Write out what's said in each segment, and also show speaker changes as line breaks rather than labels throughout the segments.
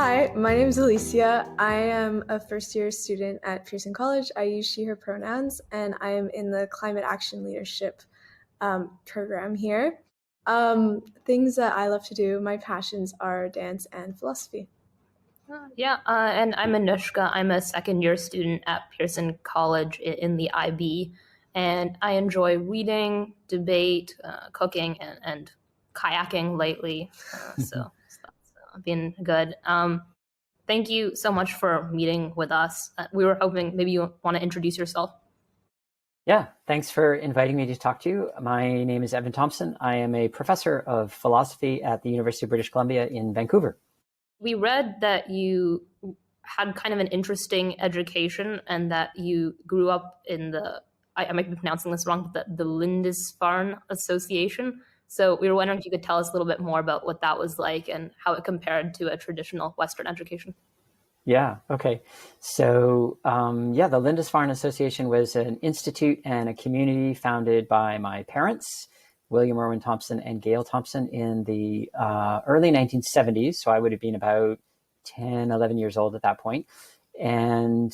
Hi, my name is Alicia. I am a first-year student at Pearson College. I use she, her pronouns, and I am in the Climate Action Leadership program here. Things that I love to do, my passions are dance and philosophy.
And I'm Annushka. I'm a second-year student at Pearson College in the IB, and I enjoy reading, debate, cooking, and kayaking lately. So that's been good. Thank you so much for meeting with us. We were hoping maybe you want to introduce yourself.
Yeah, thanks for inviting me to talk to you. My name is Evan Thompson. I am a professor of philosophy at the University of British Columbia in Vancouver.
We read that you had kind of an interesting education and that you grew up in I might be pronouncing this wrong, but the Lindisfarne Association. So we were wondering if you could tell us a little bit more about what that was like and how it compared to a traditional Western education.
Yeah, okay. So, the Lindisfarne Association was an institute and a community founded by my parents, William Irwin Thompson and Gail Thompson, in the early 1970s. So I would have been about 10, 11 years old at that point. And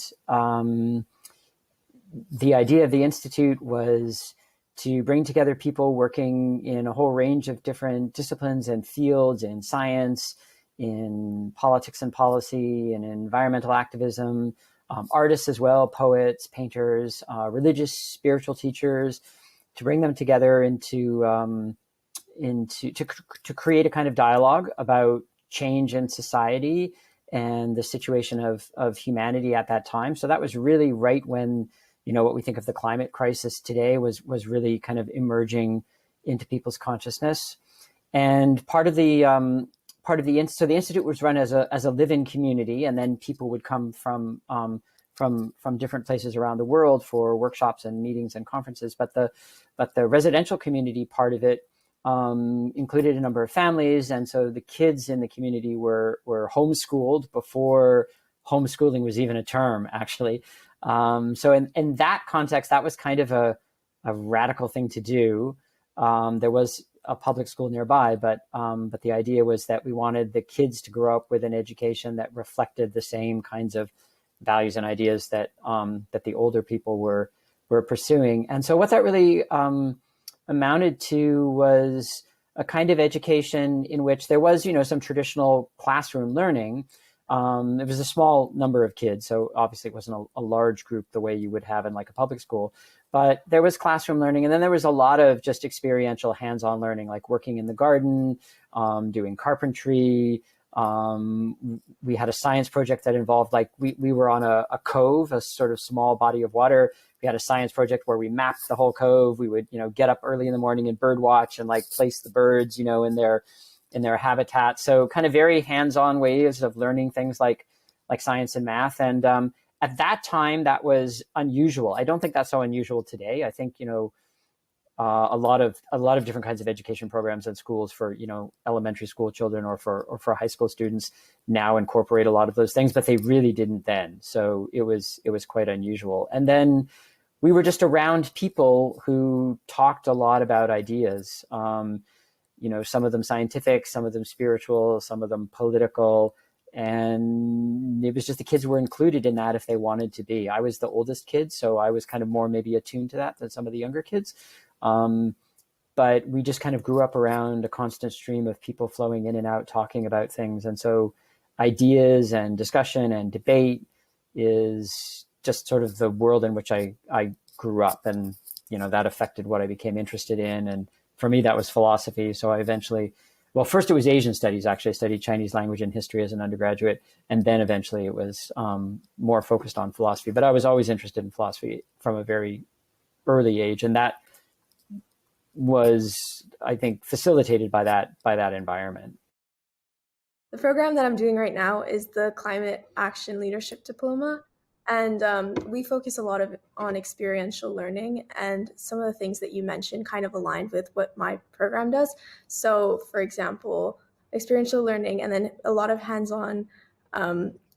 the idea of the institute was to bring together people working in a whole range of different disciplines and fields in science, in politics and policy, and environmental activism, artists as well, poets, painters, religious, spiritual teachers, to bring them together to create a kind of dialogue about change in society and the situation of humanity at that time. So that was really right when, what we think of the climate crisis today was really kind of emerging into people's consciousness. And so the institute was run as a live-in community, and then people would come from different places around the world for workshops and meetings and conferences. But the residential community part of it included a number of families, and so the kids in the community were homeschooled before homeschooling was even a term, actually. So in that context, that was kind of a radical thing to do. There was a public school nearby, but the idea was that we wanted the kids to grow up with an education that reflected the same kinds of values and ideas that the older people were pursuing. And so what that really amounted to was a kind of education in which there was, some traditional classroom learning. It was a small number of kids, so obviously it wasn't a large group the way you would have in like a public school. But there was classroom learning, and then there was a lot of just experiential hands-on learning, like working in the garden, doing carpentry. We had a science project that involved, like, we were on a cove, a sort of small body of water. We had a science project where we mapped the whole cove. We would, get up early in the morning and bird watch and like place the birds, in their habitat. So kind of very hands-on ways of learning things like science and math. And at that time, that was unusual. I don't think that's so unusual today. I think, a lot of different kinds of education programs and schools for, elementary school children or for high school students now incorporate a lot of those things, but they really didn't then. So it was quite unusual. And then we were just around people who talked a lot about ideas. Some of them scientific, some of them spiritual, some of them political. And it was just the kids were included in that if they wanted to be. I was the oldest kid, so I was kind of more maybe attuned to that than some of the younger kids. But we just kind of grew up around a constant stream of people flowing in and out, talking about things. And so ideas and discussion and debate is just sort of the world in which I grew up. And, that affected what I became interested in. And for me, that was philosophy. So I eventually, first it was Asian studies, actually. I studied Chinese language and history as an undergraduate. And then eventually it was more focused on philosophy. But I was always interested in philosophy from a very early age. And that was, I think, facilitated by that environment.
The program that I'm doing right now is the Climate Action Leadership Diploma. And we focus a lot on experiential learning, and some of the things that you mentioned kind of aligned with what my program does. So, for example, experiential learning, and then a lot of hands-on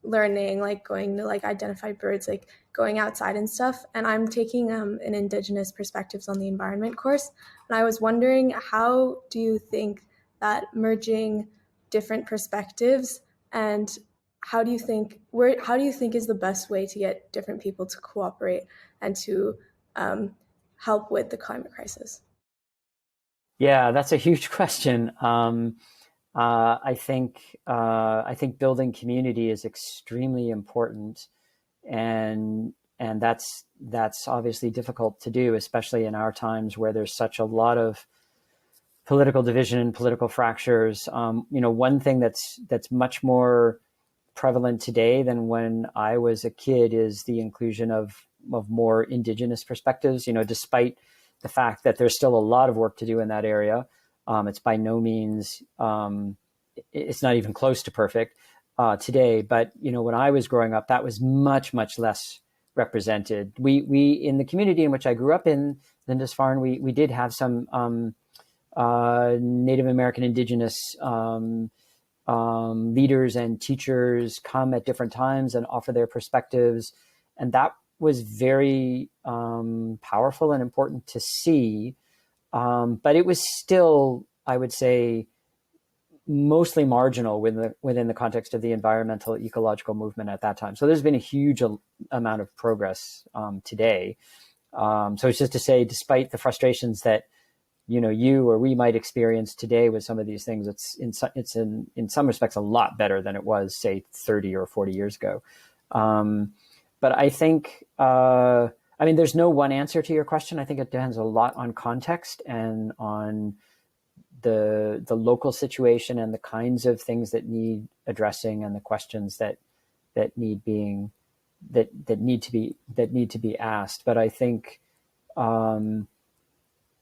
learning, like going to like identify birds, like going outside and stuff. And I'm taking an Indigenous Perspectives on the Environment course. And I was wondering, how do you think that merging different perspectives and how do you think is the best way to get different people to cooperate and to help with the climate crisis?
Yeah, that's a huge question. I think building community is extremely important, and that's obviously difficult to do, especially in our times where there's such a lot of political division and political fractures. One thing that's much more prevalent today than when I was a kid is the inclusion of more indigenous perspectives. Despite the fact that there's still a lot of work to do in that area, it's by no means, it's not even close to perfect today. But when I was growing up, that was much less represented. We in the community in which I grew up in, Lindisfarne, we did have some Native American indigenous leaders and teachers come at different times and offer their perspectives. And that was very powerful and important to see. But it was still, I would say, mostly marginal within the context of the environmental ecological movement at that time. So there's been a huge amount of progress today. So it's just to say, despite the frustrations that you or we might experience today with some of these things, it's in some respects a lot better than it was, say, 30 or 40 years ago. But I think, there's no one answer to your question. I think it depends a lot on context and on the local situation and the kinds of things that need addressing and the questions that need to be asked. But I think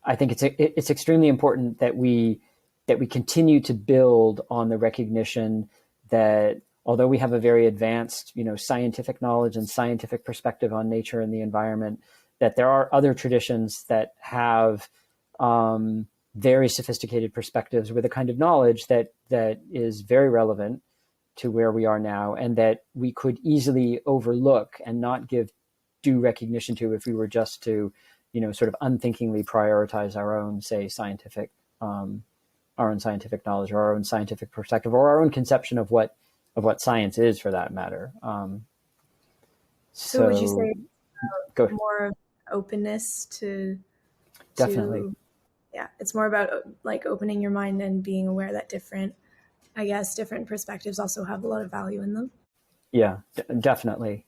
it's extremely important that we continue to build on the recognition that although we have a very advanced, scientific knowledge and scientific perspective on nature and the environment, that there are other traditions that have very sophisticated perspectives with a kind of knowledge that is very relevant to where we are now, and that we could easily overlook and not give due recognition to if we were just to sort of unthinkingly prioritize our own, say, scientific knowledge or our own scientific perspective or our own conception of what science is, for that matter.
So would you say more openness to
definitely?
Yeah, it's more about like opening your mind and being aware that different perspectives also have a lot of value in them.
Yeah, definitely.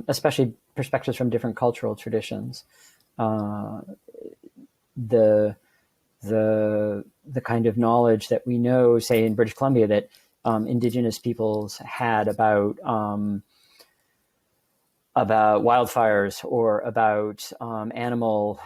Especially perspectives from different cultural traditions. The kind of knowledge that we know, say in British Columbia, that Indigenous peoples had about wildfires or about animal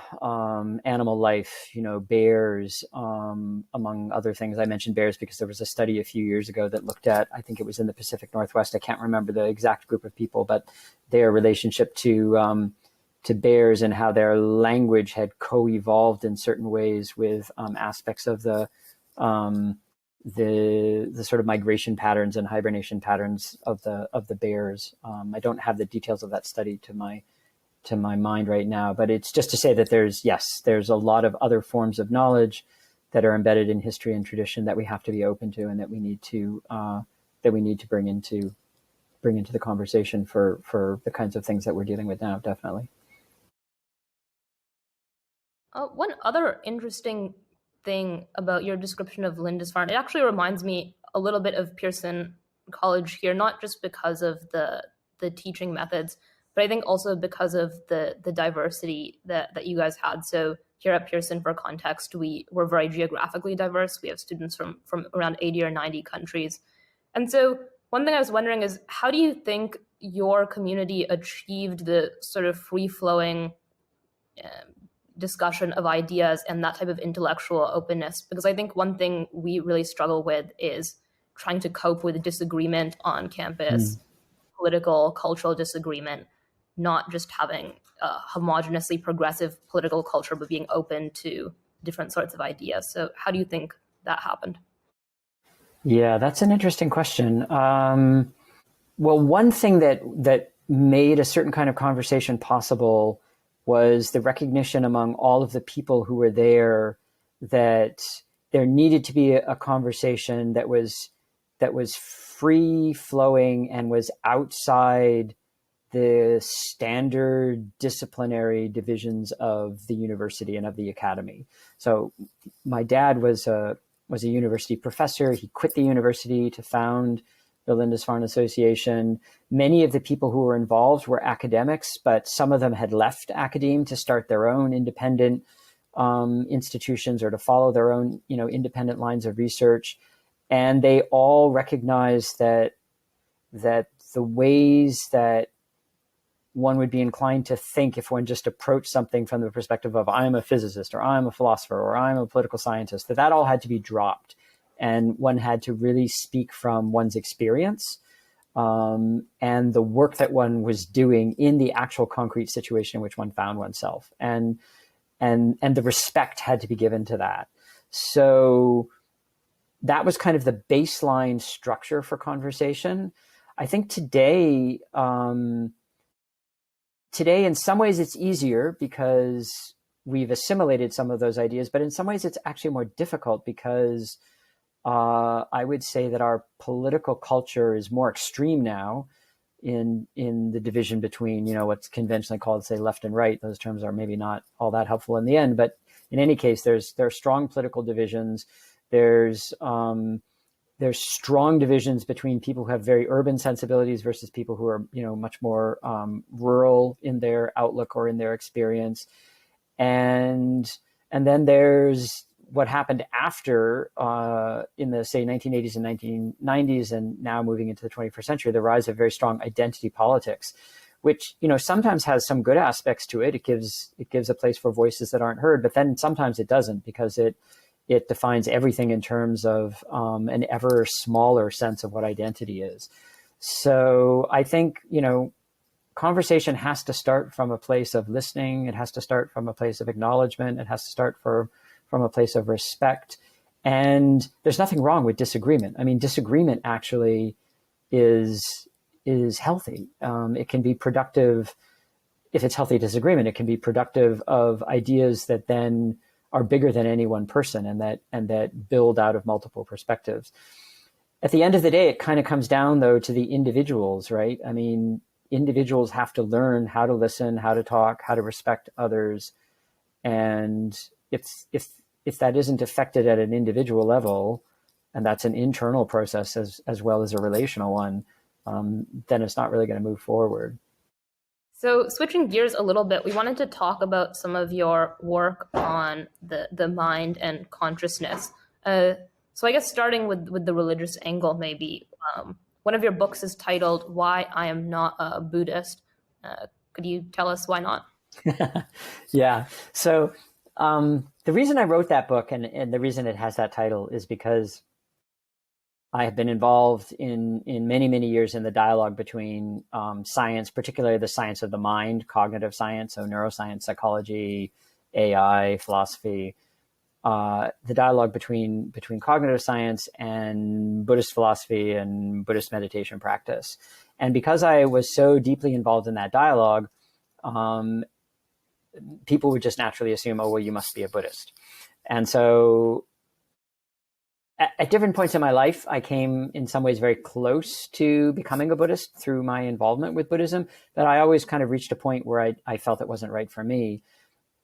life, bears, among other things. I mentioned bears because there was a study a few years ago that looked at, I think it was in the Pacific Northwest, I can't remember the exact group of people, but their relationship to bears and how their language had co-evolved in certain ways with aspects of the sort of migration patterns and hibernation patterns of the bears. I don't have the details of that study to my mind right now, but it's just to say that there's a lot of other forms of knowledge that are embedded in history and tradition that we have to be open to and that we need to bring into the conversation for the kinds of things that we're dealing with now. Definitely.
One other interesting thing about your description of Lindisfarne, it actually reminds me a little bit of Pearson College here, not just because of the teaching methods, but I think also because of the diversity that you guys had. So here at Pearson, for context, we're very geographically diverse. We have students from around 80 or 90 countries. And so one thing I was wondering is, how do you think your community achieved the sort of free-flowing discussion of ideas and that type of intellectual openness? Because I think one thing we really struggle with is trying to cope with disagreement on campus, political, cultural disagreement, not just having a homogeneously progressive political culture, but being open to different sorts of ideas. So how do you think that happened?
Yeah, that's an interesting question. Well, one thing that made a certain kind of conversation possible was the recognition among all of the people who were there that there needed to be a conversation that was that was free flowing and was outside the standard disciplinary divisions of the university and of the academy. So my dad was a university professor. He quit the university to found the Lindisfarne Association. Many of the people who were involved were academics, but some of them had left academe to start their own independent institutions or to follow their own, independent lines of research. And they all recognized that the ways that one would be inclined to think if one just approached something from the perspective of I'm a physicist or I'm a philosopher or I'm a political scientist, that all had to be dropped. And one had to really speak from one's experience and the work that one was doing in the actual concrete situation in which one found oneself. And the respect had to be given to that. So that was kind of the baseline structure for conversation. I think today, in some ways it's easier because we've assimilated some of those ideas, but in some ways it's actually more difficult because I would say that our political culture is more extreme now in the division between, what's conventionally called, say, left and right. Those terms are maybe not all that helpful in the end, but in any case, there are strong political divisions. There's strong divisions between people who have very urban sensibilities versus people who are, much more rural in their outlook or in their experience. And then there's what happened after in the, say, 1980s and 1990s, and now moving into the 21st century, the rise of very strong identity politics, which, sometimes has some good aspects to it. It gives a place for voices that aren't heard, but then sometimes it doesn't, because it defines everything in terms of an ever smaller sense of what identity is. So I think, conversation has to start from a place of listening. It has to start from a place of acknowledgement. It has to start from a place of respect. And there's nothing wrong with disagreement. I mean, disagreement actually is healthy. It can be productive. If it's healthy disagreement, it can be productive of ideas that then are bigger than any one person and that build out of multiple perspectives. At the end of the day, it kind of comes down, though, to the individuals, right? I mean, individuals have to learn how to listen, how to talk, how to respect others. And if that isn't affected at an individual level, and that's an internal process as well as a relational one, then it's not really going to move forward.
So switching gears a little bit, we wanted to talk about some of your work on the mind and consciousness. So I guess starting with the religious angle, maybe, one of your books is titled "Why I Am Not a Buddhist." Could you tell us why not?
Yeah. So the reason I wrote that book and the reason it has that title is because I have been involved in many, many years in the dialogue between science, particularly the science of the mind, cognitive science, so neuroscience, psychology, AI, philosophy, the dialogue between cognitive science and Buddhist philosophy and Buddhist meditation practice. And because I was so deeply involved in that dialogue, people would just naturally assume, oh, well, you must be a Buddhist. And so at different points in my life, I came in some ways very close to becoming a Buddhist through my involvement with Buddhism, but I always kind of reached a point where I felt it wasn't right for me.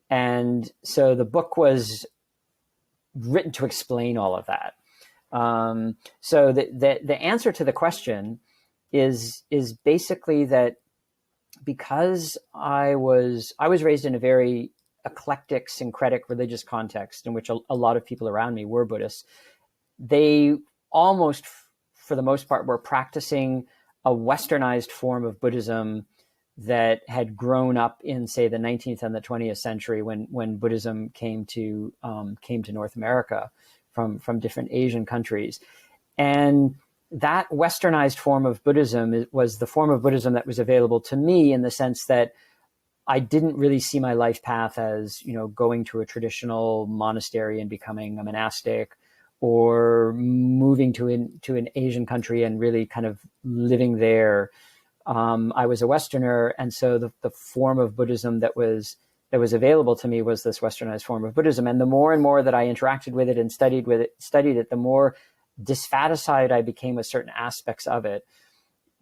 And so the book was written to explain all of that. So the answer to the question is basically that because I was raised in a very eclectic, syncretic religious context in which a lot of people around me were Buddhists, they almost, for the most part, were practicing a westernized form of Buddhism that had grown up in, say, the 19th and the 20th century when Buddhism came to North America from different Asian countries. And that westernized form of Buddhism was the form of Buddhism that was available to me, in the sense that I didn't really see my life path as, going to a traditional monastery and becoming a monastic, or moving to an Asian country and really kind of living there. I was a Westerner, and so the form of Buddhism that was available to me was this westernized form of Buddhism. And the more and more that I interacted with it and studied it, the more dissatisfied I became with certain aspects of it,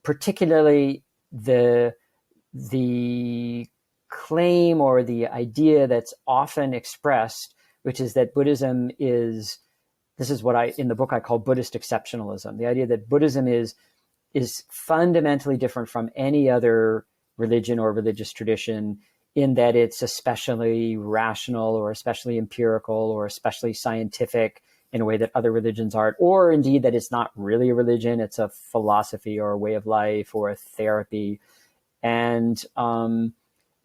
particularly the claim or the idea that's often expressed, which is that Buddhism is, this is what in the book I call Buddhist exceptionalism. The idea that Buddhism is fundamentally different from any other religion or religious tradition, in that it's especially rational or especially empirical or especially scientific in a way that other religions aren't, or indeed that it's not really a religion, it's a philosophy or a way of life or a therapy. And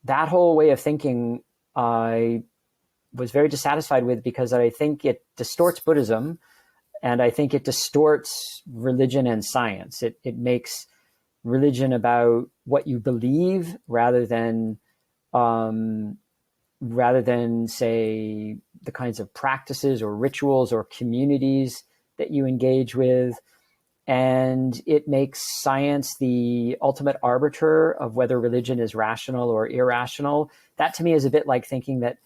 that whole way of thinking I was very dissatisfied with, because I think it distorts Buddhism, and I think it distorts religion and science. It makes religion about what you believe rather than say the kinds of practices or rituals or communities that you engage with. And it makes science the ultimate arbiter of whether religion is rational or irrational. That to me is a bit like thinking that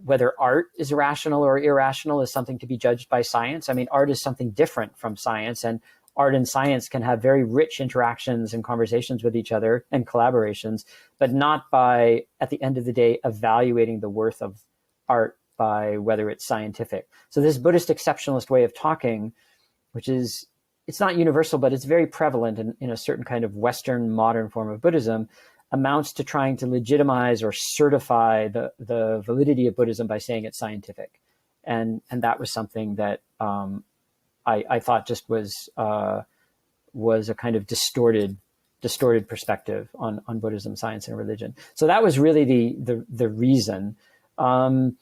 whether art is rational or irrational is something to be judged by science. I mean, art is something different from science, and art and science can have very rich interactions and conversations with each other and collaborations, but not by, at the end of the day, evaluating the worth of art by whether it's scientific. So this Buddhist exceptionalist way of talking, which is, it's not universal, but it's very prevalent in a certain kind of Western modern form of Buddhism, amounts to trying to legitimize or certify the validity of Buddhism by saying it's scientific. And that was something that I thought just was a kind of distorted perspective on Buddhism, science, and religion. So that was really the reason. The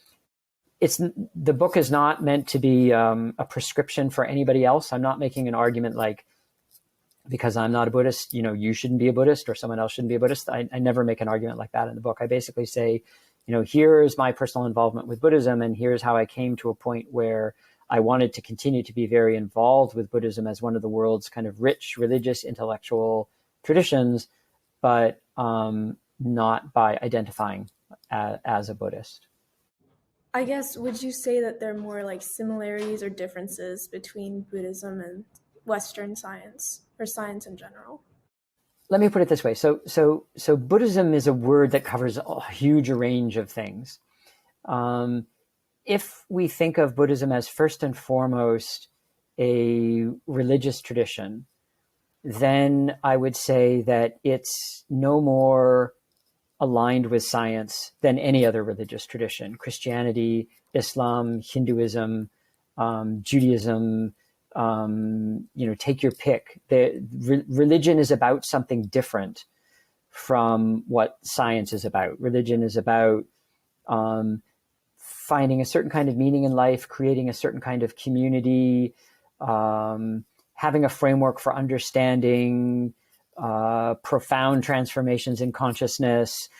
book is not meant to be a prescription for anybody else. I'm not making an argument like, because I'm not a Buddhist, you shouldn't be a Buddhist, or someone else shouldn't be a Buddhist. I never make an argument like that in the book. I basically say, here's my personal involvement with Buddhism, and here's how I came to a point where I wanted to continue to be very involved with Buddhism as one of the world's kind of rich religious intellectual traditions, but not by identifying as a Buddhist.
I guess, would you say that there are more like similarities or differences between Buddhism and Western science, or science in general?
Let me put it this way. So Buddhism is a word that covers a huge range of things. If we think of Buddhism as first and foremost a religious tradition, then I would say that it's no more aligned with science than any other religious tradition. Christianity, Islam, Hinduism, Judaism, take your pick. Religion is about something different from what science is about. Religion is about finding a certain kind of meaning in life, creating a certain kind of community, having a framework for understanding profound transformations in consciousness,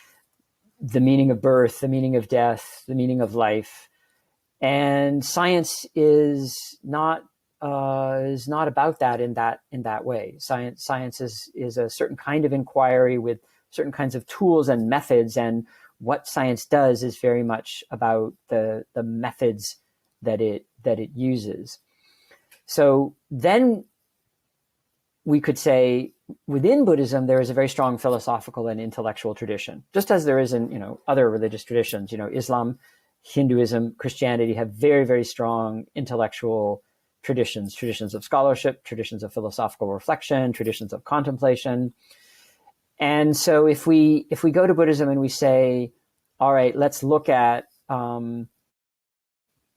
the meaning of birth, the meaning of death, the meaning of life. And science is not about that in that way. Science is a certain kind of inquiry with certain kinds of tools and methods, and what science does is very much about the methods that it uses. So then we could say within Buddhism, there is a very strong philosophical and intellectual tradition, just as there is in, other religious traditions. Islam, Hinduism, Christianity have very, very strong intellectual traditions of scholarship, traditions of philosophical reflection, traditions of contemplation. And so if we go to Buddhism and we say, all right, let's look at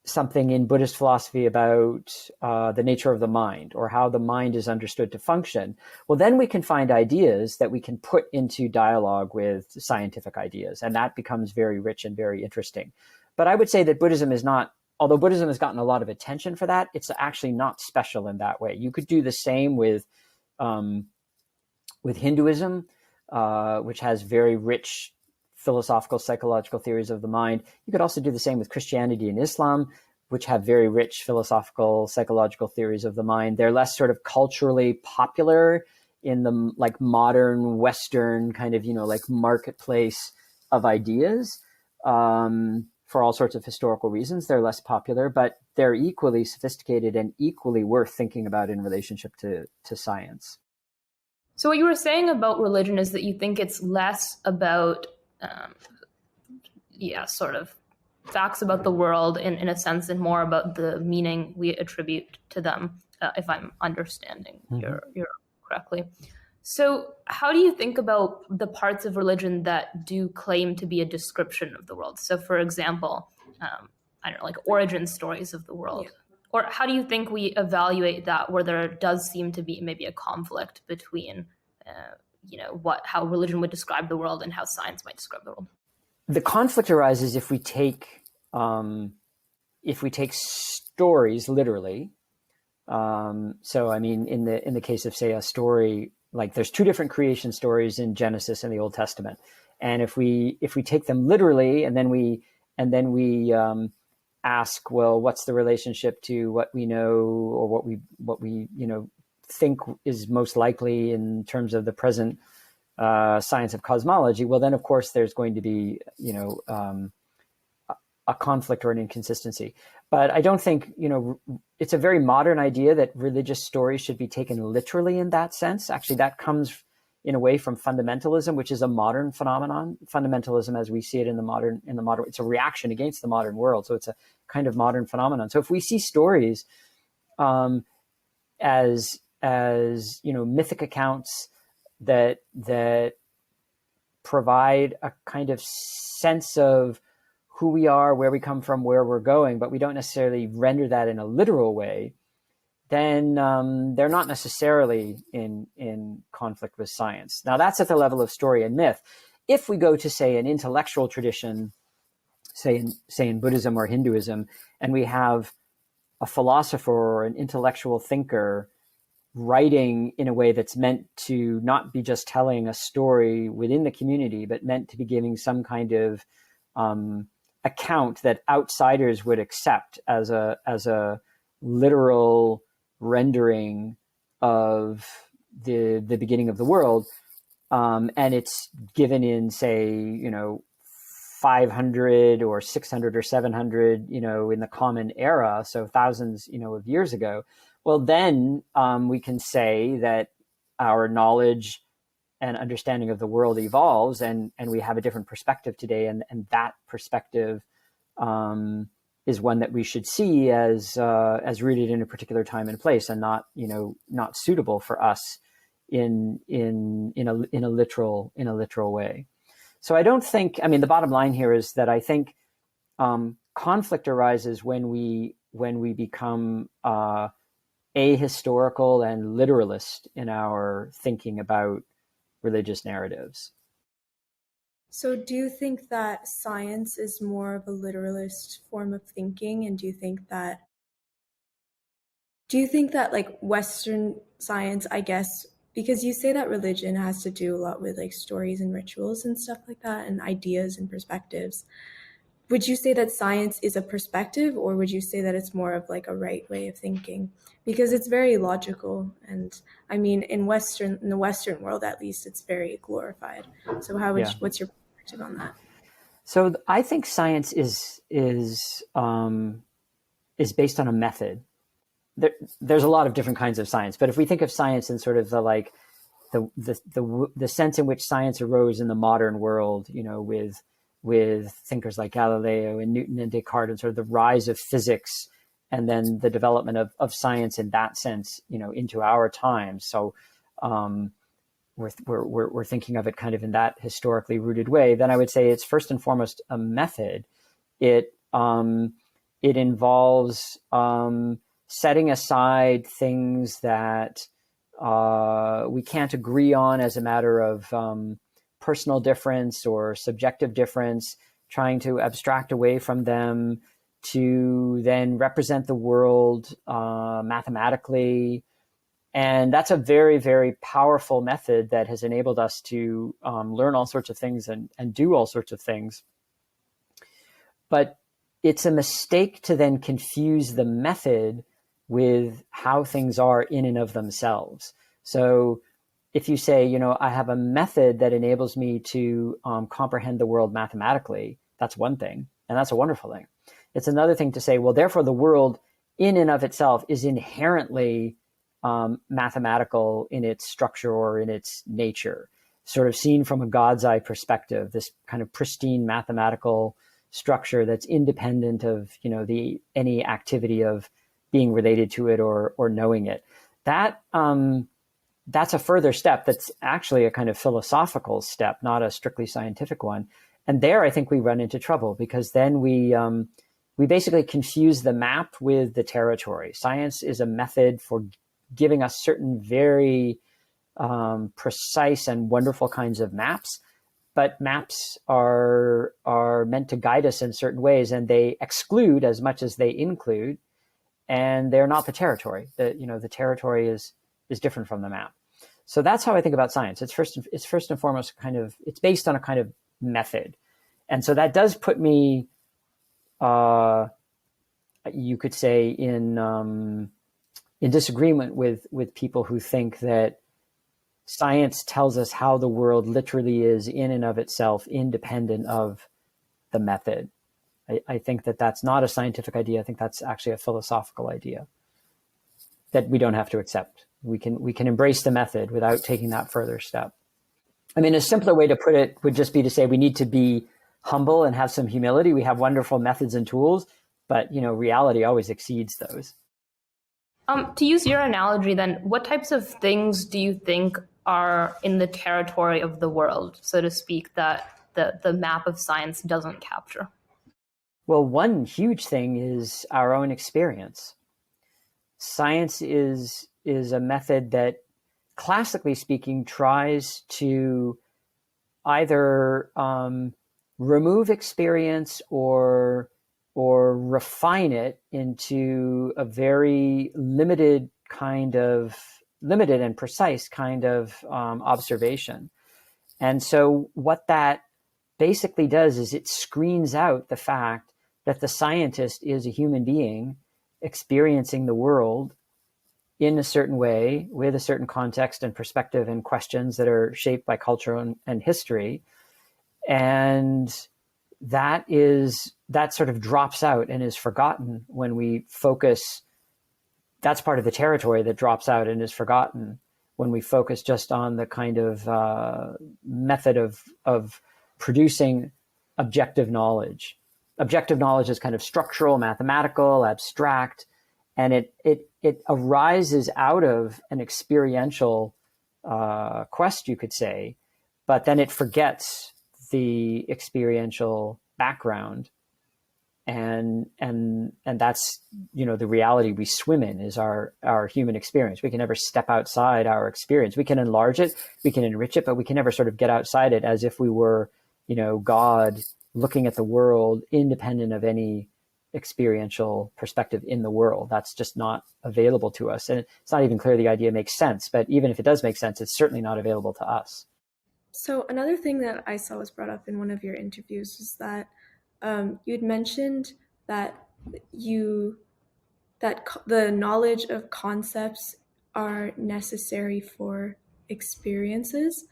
something in Buddhist philosophy about the nature of the mind, or how the mind is understood to function, well, then we can find ideas that we can put into dialogue with scientific ideas, and that becomes very rich and very interesting. But I would say that Buddhism is not, although Buddhism has gotten a lot of attention for that, it's actually not special in that way. You could do the same with Hinduism, which has very rich philosophical, psychological theories of the mind. You could also do the same with Christianity and Islam, which have very rich philosophical, psychological theories of the mind. They're less sort of culturally popular in the like modern Western kind of, like marketplace of ideas. For for all sorts of historical reasons, they're less popular, but they're equally sophisticated and equally worth thinking about in relationship to science.
So what you were saying about religion is that you think it's less about, sort of facts about the world in a sense, and more about the meaning we attribute to them, if I'm understanding your correctly. So how do you think about the parts of religion that do claim to be a description of the world? So for example, I don't know, like origin stories of the world. Yeah. Or how do you think we evaluate that, where there does seem to be maybe a conflict between, how religion would describe the world and how science might describe the world?
The conflict arises if we take stories literally. So I mean, in the case of, say, a story, like there's two different creation stories in Genesis and the Old Testament, and if we take them literally, and then we ask, well, what's the relationship to what we know, or what we think is most likely in terms of the present science of cosmology, well, then of course there's going to be a conflict or an inconsistency. But I don't think, it's a very modern idea that religious stories should be taken literally in that sense. Actually, that comes in a way from fundamentalism, which is a modern phenomenon. Fundamentalism, as we see it in the modern, it's a reaction against the modern world. So it's a kind of modern phenomenon. So if we see stories as mythic accounts that provide a kind of sense of who we are, where we come from, where we're going, but we don't necessarily render that in a literal way, then they're not necessarily in conflict with science. Now, that's at the level of story and myth. If we go to, say, an intellectual tradition, say in Buddhism or Hinduism, and we have a philosopher or an intellectual thinker writing in a way that's meant to not be just telling a story within the community, but meant to be giving some kind of account that outsiders would accept as a literal rendering of the beginning of the world, and it's given in, say, 500 or 600 or 700, in the Common Era, so thousands, of years ago. Well, then we can say that our knowledge and understanding of the world evolves, and we have a different perspective today, and that perspective is one that we should see as rooted in a particular time and place, and not suitable for us in a literal way. So I don't think, the bottom line here is that I think conflict arises when we become ahistorical and literalist in our thinking about religious narratives.
So do you think that science is more of a literalist form of thinking? And do you think that like Western science, I guess, because you say that religion has to do a lot with like stories and rituals and stuff like that, and ideas and perspectives, would you say that science is a perspective, or would you say that it's more of like a right way of thinking? Because it's very logical, and I mean, in the Western world, at least, it's very glorified. So what's your perspective on that?
So I think science is based on a method. There's a lot of different kinds of science, but if we think of science in sort of the sense in which science arose in the modern world, with thinkers like Galileo and Newton and Descartes, and sort of the rise of physics, and then the development of science in that sense, into our time. So we're thinking of it kind of in that historically rooted way. Then I would say it's first and foremost a method. It involves setting aside things that we can't agree on as a matter of personal difference or subjective difference, trying to abstract away from them to then represent the world mathematically. And that's a very, very powerful method that has enabled us to learn all sorts of things and do all sorts of things. But it's a mistake to then confuse the method with how things are in and of themselves. So if you say, I have a method that enables me to comprehend the world mathematically, that's one thing. And that's a wonderful thing. It's another thing to say, well, therefore the world in and of itself is inherently mathematical in its structure or in its nature, sort of seen from a God's eye perspective, this kind of pristine mathematical structure that's independent of, any activity of being related to it or knowing it. That's a further step. That's actually a kind of philosophical step, not a strictly scientific one. And there, I think we run into trouble, because then we basically confuse the map with the territory. Science is a method for giving us certain very precise and wonderful kinds of maps, but maps are meant to guide us in certain ways, and they exclude as much as they include, and they're not the territory. The territory is different from the map. So that's how I think about science. It's first and foremost it's based on a kind of method, and so that does put me, you could say, in disagreement with people who think that science tells us how the world literally is in and of itself, independent of the method. I think that that's not a scientific idea. I think that's actually a philosophical idea that we don't have to accept. We can embrace the method without taking that further step. I mean, a simpler way to put it would just be to say we need to be humble and have some humility. We have wonderful methods and tools, but reality always exceeds those.
To use your analogy, then, what types of things do you think are in the territory of the world, so to speak, that the map of science doesn't capture?
Well, one huge thing is our own experience. Science is a method that, classically speaking, tries to either remove experience or refine it into a very limited and precise kind of observation. And so what that basically does is it screens out the fact that the scientist is a human being experiencing the world in a certain way, with a certain context and perspective and questions that are shaped by culture and history. And that sort of drops out and is forgotten when we focus. That's part of the territory that drops out and is forgotten when we focus just on the kind of method of producing objective knowledge. Objective knowledge is kind of structural, mathematical, abstract, and it arises out of an experiential quest, you could say, but then it forgets the experiential background, and that's the reality we swim in is our human experience. We can never step outside our experience. We can enlarge it, we can enrich it, but we can never sort of get outside it as if we were God looking at the world independent of any experiential perspective in the world. That's just not available to us, and it's not even clear the idea makes sense. But even if it does make sense, it's certainly not available to us.
So another thing that I saw was brought up in one of your interviews was that you'd mentioned that the knowledge of concepts are necessary for experiences.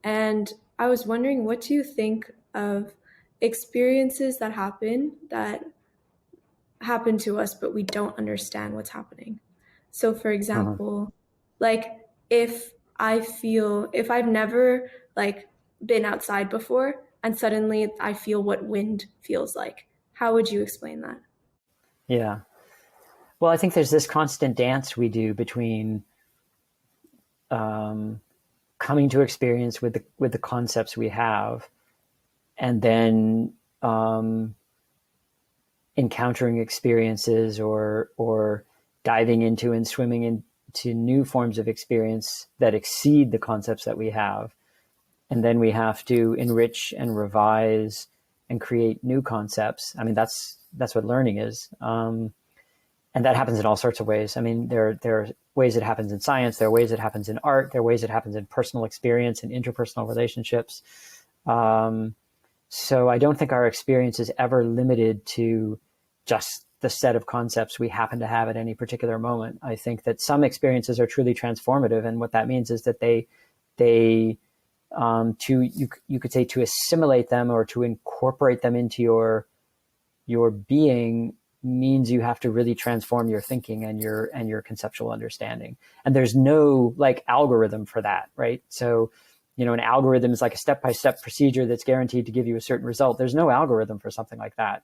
And I was wondering, what do you think of experiences that happen to us, but we don't understand what's happening? So for example, like if I've never been outside before and suddenly I feel what wind feels like, how would you explain that?
Yeah. Well, I think there's this constant dance we do between coming to experience with the concepts we have, and then encountering experiences or diving into and swimming into new forms of experience that exceed the concepts that we have. And then we have to enrich and revise and create new concepts. I mean, that's what learning is. And that happens in all sorts of ways. I mean, there are ways it happens in science. There are ways it happens in art. There are ways it happens in personal experience and interpersonal relationships. So I don't think our experience is ever limited to just the set of concepts we happen to have at any particular moment. I think that some experiences are truly transformative. And what that means is that they you could say, to assimilate them or to incorporate them into your your being means you have to really transform your thinking and your conceptual understanding. And there's no like algorithm for that, right? So, you know, an algorithm is like a step-by-step procedure that's guaranteed to give you a certain result. There's no algorithm for something like that,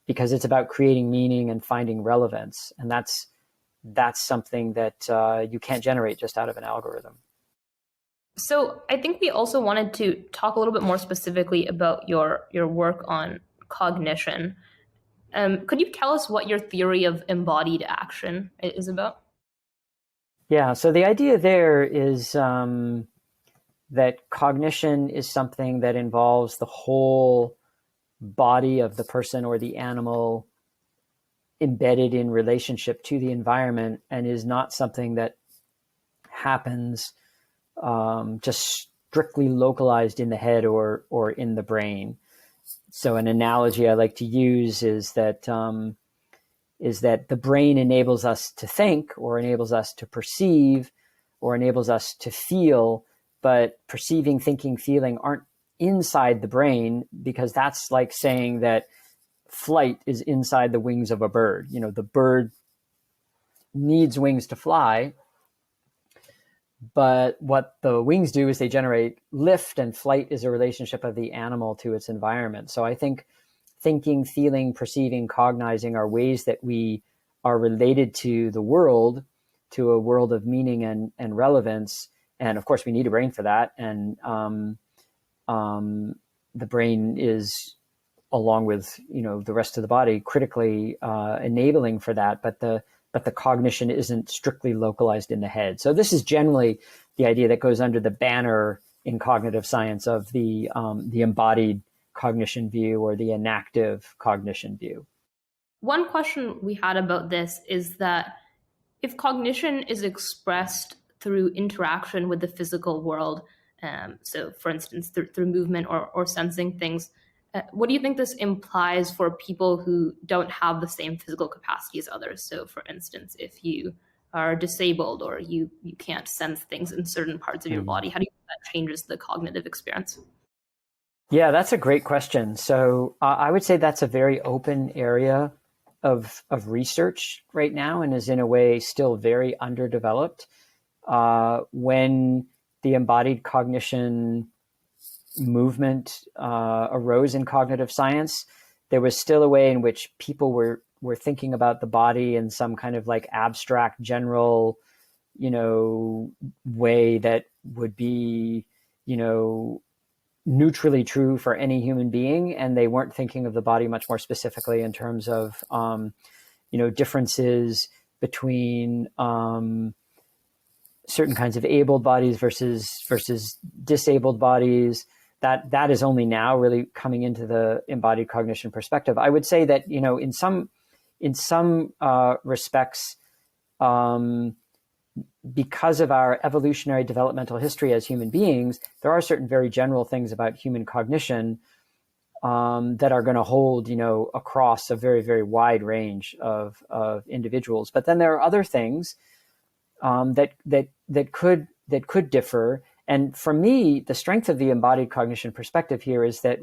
because it's about creating meaning and finding relevance. And that's something that you can't generate just out of an algorithm.
So I think we also wanted to talk a little bit more specifically about your work on cognition. Could you tell us what your theory of embodied action is about?
Yeah, so the idea there is that cognition is something that involves the whole body of the person or the animal embedded in relationship to the environment, and is not something that happens just strictly localized in the head or in the brain. So an analogy I like to use is that the brain enables us to think, or enables us to perceive, or enables us to feel, but perceiving, thinking, feeling aren't inside the brain, because that's like saying that flight is inside the wings of a bird. You know, the bird needs wings to fly, but what the wings do is they generate lift, and flight is a relationship of the animal to its environment. So I think thinking, feeling, perceiving, cognizing are ways that we are related to the world, to a world of meaning and relevance. And of course, we need a brain for that. And the brain is, along with, you know, the rest of the body, critically enabling for that. But the cognition isn't strictly localized in the head. So this is generally the idea that goes under the banner in cognitive science of the embodied cognition view, or the inactive cognition view.
One question we had about this is that if cognition is expressed through interaction with the physical world, so for instance, through movement or sensing things, what do you think this implies for people who don't have the same physical capacity as others? So for instance, if you are disabled, or you can't sense things in certain parts of your body, how do you think that changes the cognitive experience?
Yeah, that's a great question. So I would say that's a very open area of research right now, and is in a way still very underdeveloped. When the embodied cognition movement arose in cognitive science, there was still a way in which people were thinking about the body in some kind of like abstract, general, you know, way that would be, you know, neutrally true for any human being. And they weren't thinking of the body much more specifically in terms of, you know, differences between certain kinds of abled bodies versus disabled bodies. That is only now really coming into the embodied cognition perspective. I would say that, you know, in some respects, because of our evolutionary developmental history as human beings, there are certain very general things about human cognition that are going to hold, you know, across a very, very wide range of individuals. But then there are other things that could differ. And for me, the strength of the embodied cognition perspective here is that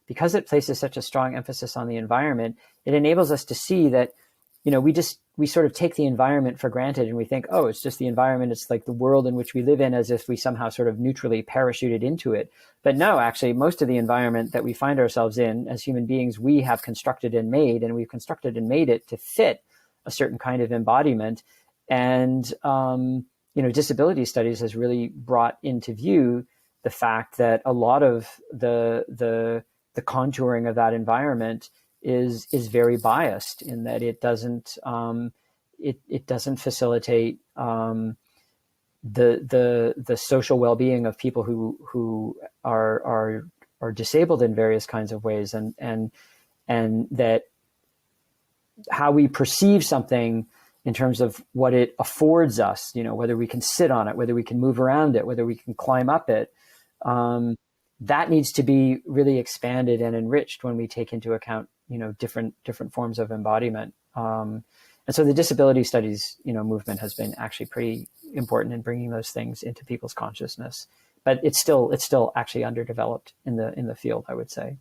because it places such a strong emphasis on the environment, it enables us to see that, you know, we sort of take the environment for granted, and we think, oh, it's just the environment. It's like the world in which we live in, as if we somehow sort of neutrally parachuted into it. But no, actually, most of the environment that we find ourselves in as human beings, we have constructed and made, and we've constructed and made it to fit a certain kind of embodiment. And, you know, disability studies has really brought into view the fact that a lot of the contouring of that environment is very biased, in that it doesn't facilitate the social well-being of people who are disabled in various kinds of ways, and that how we perceive something in terms of what it affords us, you know, whether we can sit on it, whether we can move around it, whether we can climb up it, that needs to be really expanded and enriched when we take into account, you know, different forms of embodiment. And so the disability studies, you know, movement has been actually pretty important in bringing those things into people's consciousness. But it's still actually underdeveloped in the field, I would say.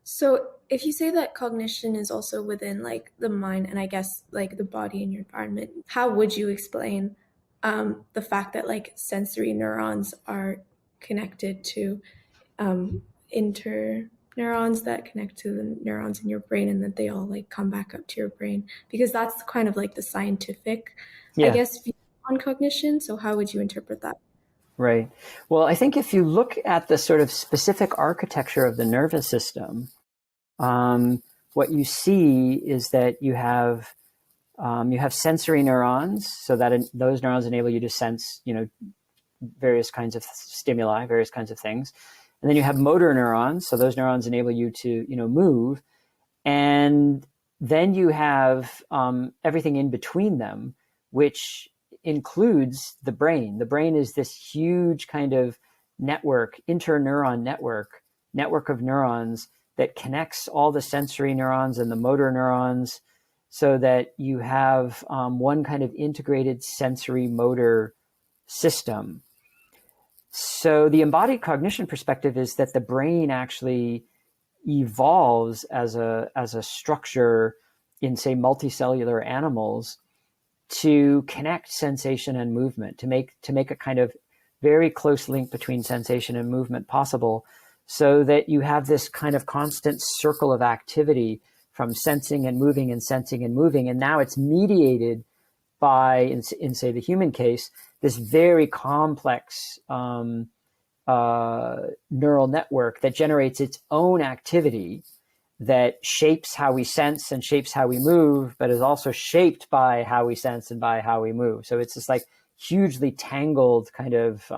So if you say that cognition is also within like the mind and I guess like the body and your environment, how would you explain the fact that like sensory neurons are connected to interneurons that connect to the neurons in your brain and that they all like come back up to your brain? Because that's kind of like the scientific, I
Yeah.
guess, view on cognition. So how would you interpret that?
Right. Well, I think if you look at the sort of specific architecture of the nervous system, what you see is that you have sensory neurons, so that those neurons enable you to sense, various kinds of stimuli, various kinds of things, and then you have motor neurons, so those neurons enable you to, move, and then you have everything in between them, which includes the brain. The brain is this huge kind of network, interneuron network of neurons that connects all the sensory neurons and the motor neurons so that you have one kind of integrated sensory motor system. So the embodied cognition perspective is that the brain actually evolves as a structure in, say, multicellular animals to connect sensation and movement, to make a kind of very close link between sensation and movement possible, so that you have this kind of constant circle of activity from sensing and moving and sensing and moving. And now it's mediated by, in say, the human case, this very complex neural network that generates its own activity that shapes how we sense and shapes how we move, but is also shaped by how we sense and by how we move. So it's this like hugely tangled kind of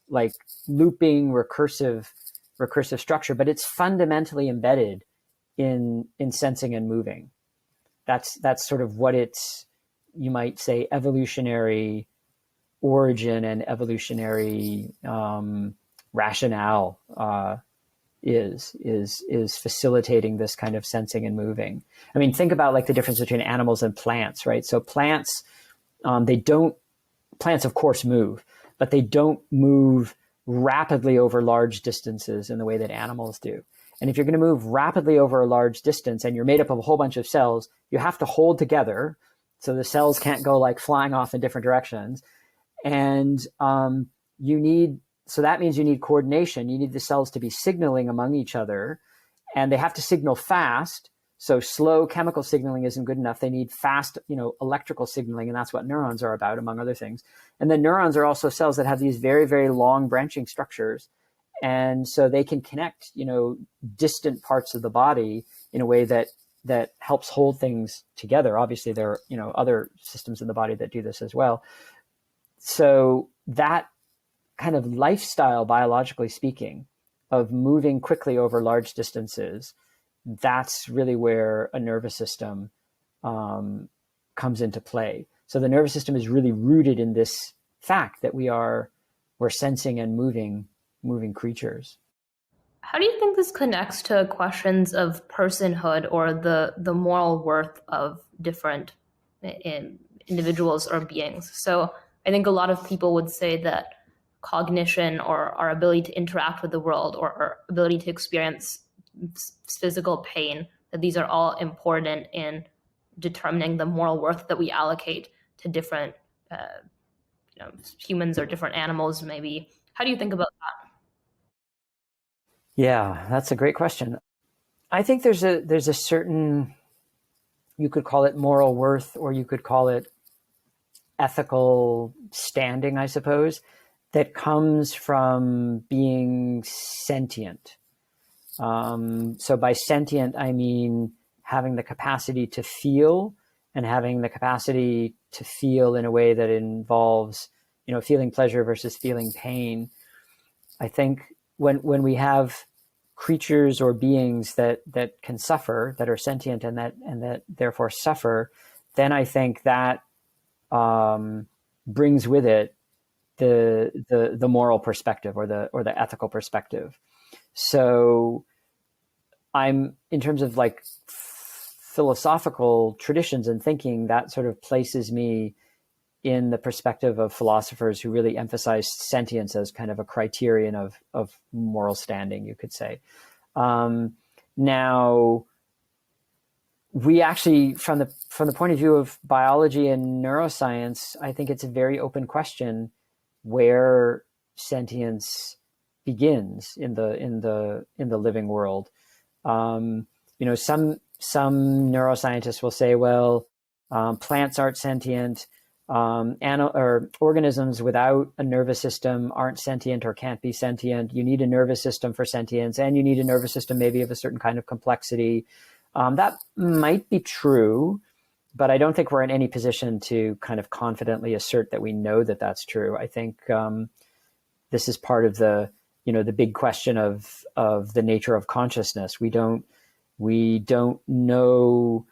like looping recursive structure, but it's fundamentally embedded in sensing and moving. That's sort of what its, you might say, evolutionary origin and evolutionary rationale is facilitating this kind of sensing and moving. I mean, think about like the difference between animals and plants, right? So plants, plants of course move, but they don't move rapidly over large distances in the way that animals do. And if you're going to move rapidly over a large distance and you're made up of a whole bunch of cells, you have to hold together so the cells can't go like flying off in different directions. And so that means you need coordination. You need the cells to be signaling among each other, and they have to signal fast. So slow chemical signaling isn't good enough. They need fast, electrical signaling, and that's what neurons are about, among other things. And then neurons are also cells that have these very, very long branching structures. And so they can connect, distant parts of the body in a way that helps hold things together. Obviously, there are, other systems in the body that do this as well. So that kind of lifestyle, biologically speaking, of moving quickly over large distances, that's really where a nervous system comes into play. So the nervous system is really rooted in this fact that we're sensing and moving creatures.
How do you think this connects to questions of personhood or the moral worth of different individuals or beings? So I think a lot of people would say that cognition or our ability to interact with the world or our ability to experience physical pain, that these are all important in determining the moral worth that we allocate to different humans or different animals maybe. How do you think about that?
Yeah, that's a great question. I think there's a certain, you could call it moral worth, or you could call it ethical standing, I suppose, that comes from being sentient. So by sentient, I mean having the capacity to feel, and having the capacity to feel in a way that involves, feeling pleasure versus feeling pain. I think when we have creatures or beings that can suffer, that are sentient and that therefore suffer, then I think that brings with it the moral perspective or the ethical perspective. So I'm, in terms of like philosophical traditions and thinking, that sort of places me in the perspective of philosophers who really emphasize sentience as kind of a criterion of moral standing, you could say. Now, we actually, from the point of view of biology and neuroscience, I think it's a very open question where sentience begins in the living world. Some neuroscientists will say, well, plants aren't sentient, or organisms without a nervous system aren't sentient or can't be sentient. You need a nervous system for sentience, and you need a nervous system maybe of a certain kind of complexity. That might be true, but I don't think we're in any position to kind of confidently assert that we know that that's true. I think this is part of the big question of the nature of consciousness. We don't know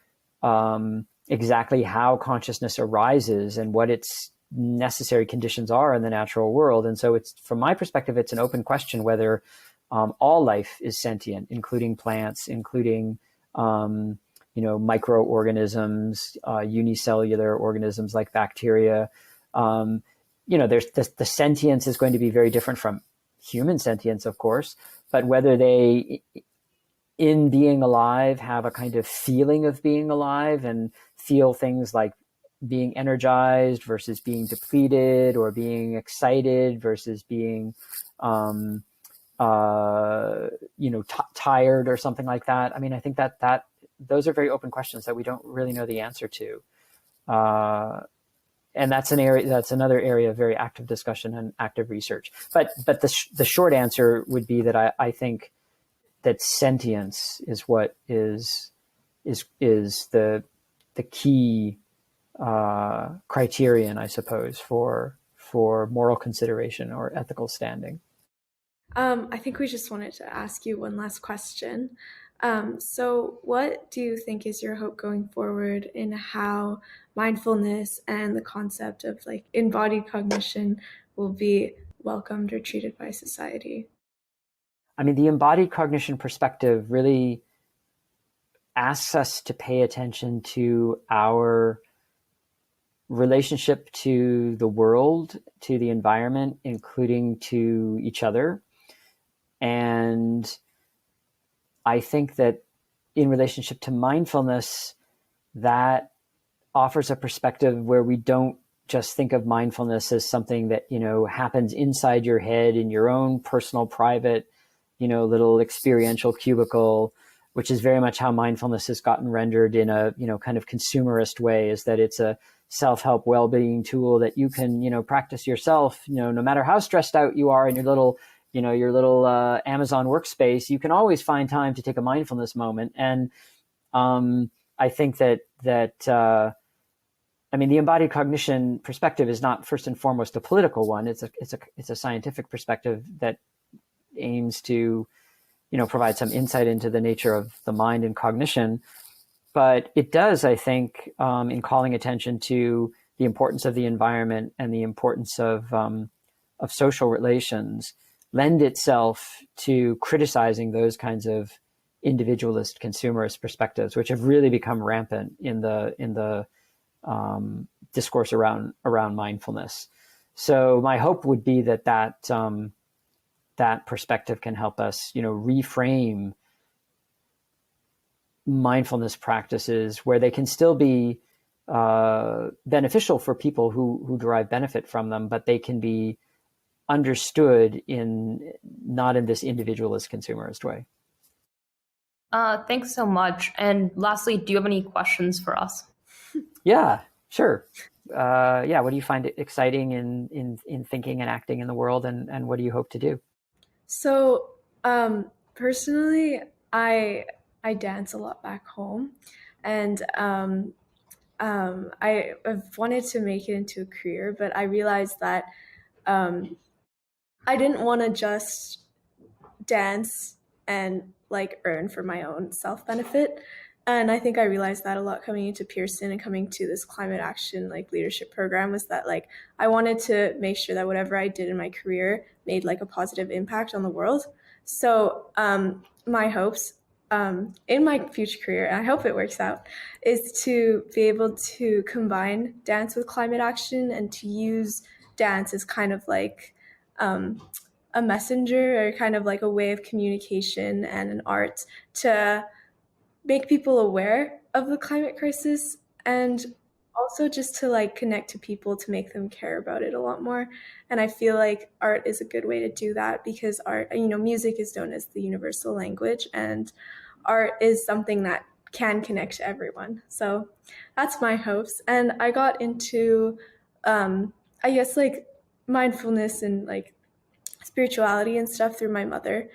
exactly how consciousness arises and what its necessary conditions are in the natural world. And so from my perspective, it's an open question whether all life is sentient, including plants, including microorganisms, unicellular organisms like bacteria. There's the sentience is going to be very different from human sentience, of course, but whether they, in being alive, have a kind of feeling of being alive and feel things like being energized versus being depleted, or being excited versus being tired or something like that. I mean, I think that those are very open questions that we don't really know the answer to. And that's another area of very active discussion and active research. But the short answer would be that I think that sentience is what is the key criterion, I suppose, for moral consideration or ethical standing.
I think we just wanted to ask you one last question. So what do you think is your hope going forward in how mindfulness and the concept of like embodied cognition will be welcomed or treated by society?
I mean, the embodied cognition perspective really asks us to pay attention to our relationship to the world, to the environment, including to each other. And I think that in relationship to mindfulness, that offers a perspective where we don't just think of mindfulness as something that, happens inside your head in your own personal, private, little experiential cubicle, which is very much how mindfulness has gotten rendered in a, kind of consumerist way, is that it's a self-help well-being tool that you can, practice yourself, no matter how stressed out you are in your little Amazon workspace, you can always find time to take a mindfulness moment. And I think that the embodied cognition perspective is not first and foremost a political one. It's a scientific perspective that aims to, provide some insight into the nature of the mind and cognition. But it does, I think, in calling attention to the importance of the environment and the importance of social relations, lend itself to criticizing those kinds of individualist consumerist perspectives, which have really become rampant in the discourse around mindfulness. So my hope would be that perspective can help us, reframe mindfulness practices where they can still be beneficial for people who derive benefit from them, but they can be understood not in this individualist consumerist way.
Thanks so much. And lastly, do you have any questions for us?
Yeah, sure. What do you find exciting in thinking and acting in the world, and what do you hope to do?
So personally, I dance a lot back home, and I've wanted to make it into a career, but I realized that I didn't want to just dance and like earn for my own self-benefit. And I think I realized that a lot coming into Pearson and coming to this climate action like leadership program, was that like I wanted to make sure that whatever I did in my career made like a positive impact on the world. So my hopes in my future career, and I hope it works out, is to be able to combine dance with climate action and to use dance as kind of like a messenger or kind of like a way of communication and an art to make people aware of the climate crisis, and also just to like connect to people to make them care about it a lot more. And I feel like art is a good way to do that, because art, music is known as the universal language, and art is something that can connect to everyone. So that's my hopes. And I got into, I guess, like mindfulness and like spirituality and stuff through my mother.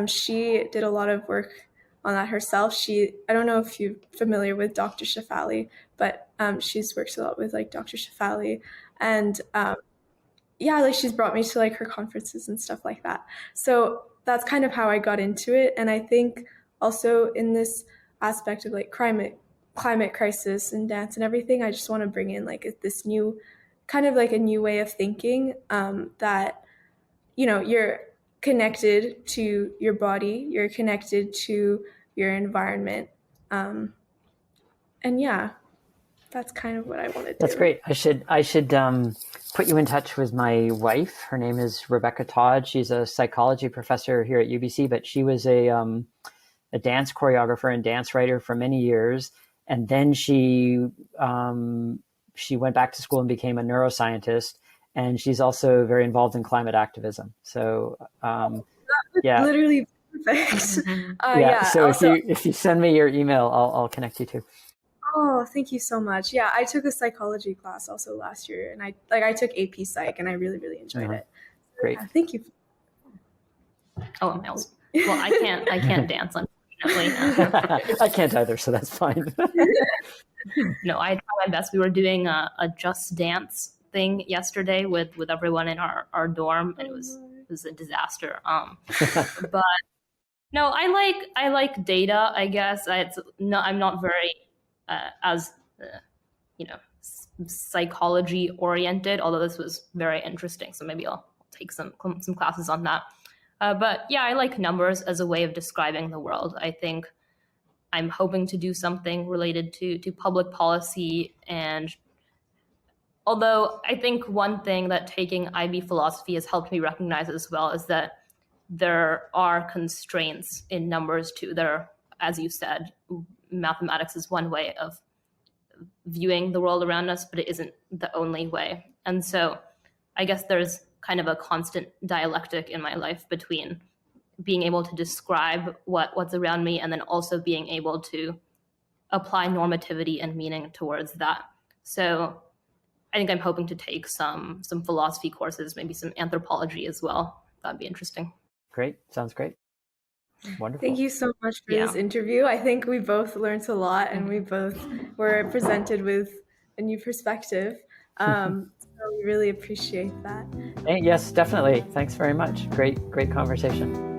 She did a lot of work on that herself. I don't know if you're familiar with Dr. Shefali, but she's worked a lot with like Dr. Shefali, and yeah, like she's brought me to like her conferences and stuff like that. So that's kind of how I got into it. And I think also in this aspect of like climate crisis and dance and everything, I just want to bring in like this new kind of like a new way of thinking, that you're connected to your body, you're connected to your environment, and yeah, that's kind of what I want to do.
That's great. I should put you in touch with my wife. Her name is Rebecca Todd. She's a psychology professor here at UBC, but she was a dance choreographer and dance writer for many years, and then she went back to school and became a neuroscientist. And she's also very involved in climate activism. So, yeah,
literally perfect.
So
also,
if you send me your email, I'll connect you too.
Oh, thank you so much. Yeah, I took a psychology class also last year, and I took AP Psych, and I really, really enjoyed it.
Great.
Yeah, thank you.
Oh, well, I can't dance, unfortunately.
I can't either, so that's fine.
No, I try my best. We were doing a Just Dance thing yesterday with everyone in our dorm, and it was a disaster. But no, I like data, I guess. I'm not very as psychology oriented, although this was very interesting, so maybe I'll take some classes on that. But yeah, I like numbers as a way of describing the world. I think I'm hoping to do something related to public policy. And although I think one thing that taking IB philosophy has helped me recognize as well is that there are constraints in numbers too. As you said, mathematics is one way of viewing the world around us, but it isn't the only way. And so I guess there's kind of a constant dialectic in my life between being able to describe what's around me and then also being able to apply normativity and meaning towards that. So I think I'm hoping to take some philosophy courses, maybe some anthropology as well. That'd be interesting.
Great. Sounds great. Wonderful.
Thank you so much for this interview. I think we both learned a lot, and we both were presented with a new perspective. So we really appreciate that.
Yes, definitely. Thanks very much. Great conversation.